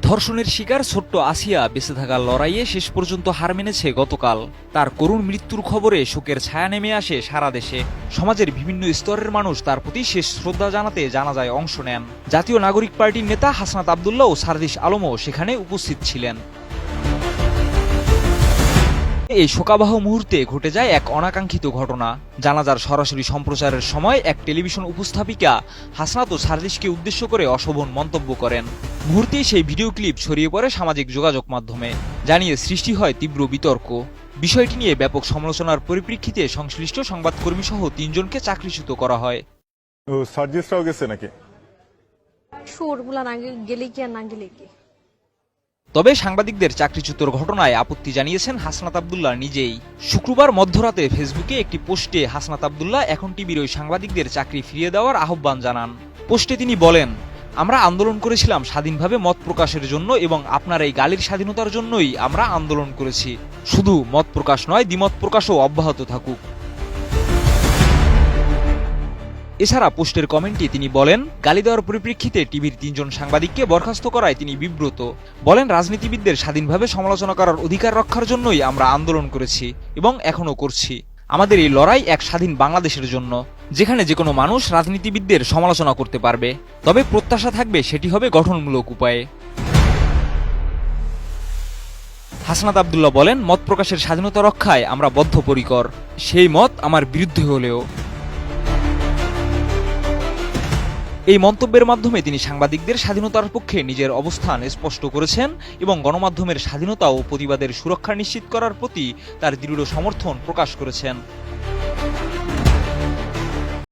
ধর্ষণের শিকার ছোট্ট আসিয়া বেঁচে থাকার লড়াইয়ে শেষ পর্যন্ত হার মেনেছে গতকাল। তার করুণ মৃত্যুর খবরে শোকের ছায়া নেমে আসে সারা দেশে। সমাজের বিভিন্ন স্তরের মানুষ তার প্রতি শেষ শ্রদ্ধা জানাতে জানাজায় অংশ নেন। জাতীয় নাগরিক পার্টির নেতা হাসনাত আব্দুল্লাহ ও সারদিস আলমও সেখানে উপস্থিত ছিলেন। এই শোকাবহ মুহূর্তে ঘটে যায় এক অনাকাঙ্ক্ষিত ঘটনা। জানাজার সরাসরি সম্প্রচারের সময় এক টেলিভিশন উপস্থাপিকা হাসনাত ও সারদিসকে উদ্দেশ্য করে অশোভন মন্তব্য করেন। মুহূর্তেই সেই ভিডিও ক্লিপ ছড়িয়ে পড়ে সামাজিক যোগাযোগ মাধ্যমে, জানিয়ে সৃষ্টি হয় তীব্র বিতর্ক। বিষয়টি নিয়ে ব্যাপক সমালোচনার পরিপ্রেক্ষিতে সংশ্লিষ্ট সংবাদকর্মী সহ ৩ জনকে চাকরিচ্যুত করা হয়। সার্জিসরাও গেছে নাকি? সুরগুলা না গেলে কি আর না গেলে কি। তবে সাংবাদিকদের চাকরিচ্যুতর ঘটনায় আপত্তি জানিয়েছেন হাসনাত আব্দুল্লাহ নিজেই। শুক্রবার মধ্যরাতে ফেসবুকে একটি পোস্টে হাসনাত আব্দুল্লাহ এখন টিভির ওই সাংবাদিকদের চাকরি ফিরিয়ে দেওয়ার আহ্বান জানান। পোস্টে তিনি বলেন, আমরা আন্দোলন করেছিলাম স্বাধীনভাবে মত প্রকাশের জন্য এবং আপনার এই গালির স্বাধীনতার জন্যই আমরা আন্দোলন করেছি। শুধু মত প্রকাশ নয়, দ্বিমত প্রকাশও অব্যাহত থাকুক। এছাড়া পোস্টের কমেন্টে তিনি বলেন, গালি দেওয়ার পরিপ্রেক্ষিতে টিভির ৩ জন সাংবাদিককে বরখাস্ত করায় তিনি বিব্রত। বলেন, রাজনীতিবিদদের স্বাধীনভাবে সমালোচনা করার অধিকার রক্ষার জন্যই আমরা আন্দোলন করেছি এবং এখনও করছি। আমাদের এই লড়াই এক স্বাধীন বাংলাদেশের জন্য, যেখানে যে কোনো মানুষ রাজনীতিবিদদের সমালোচনা করতে পারবে, তবে প্রত্যাশা থাকবে সেটি হবে গঠনমূলক উপায়ে। হাসনাত আব্দুল্লাহ বলেন, মত প্রকাশের স্বাধীনতা রক্ষায় আমরা বদ্ধপরিকর, সেই মত আমার বিরুদ্ধে হলেও। এই মন্তব্যের মাধ্যমে তিনি সাংবাদিকদের স্বাধীনতার পক্ষে নিজের অবস্থান স্পষ্ট করেছেন এবং গণমাধ্যমের স্বাধীনতা ও প্রতিবাদের সুরক্ষা নিশ্চিত করার প্রতি তার দৃঢ় সমর্থন প্রকাশ করেছেন।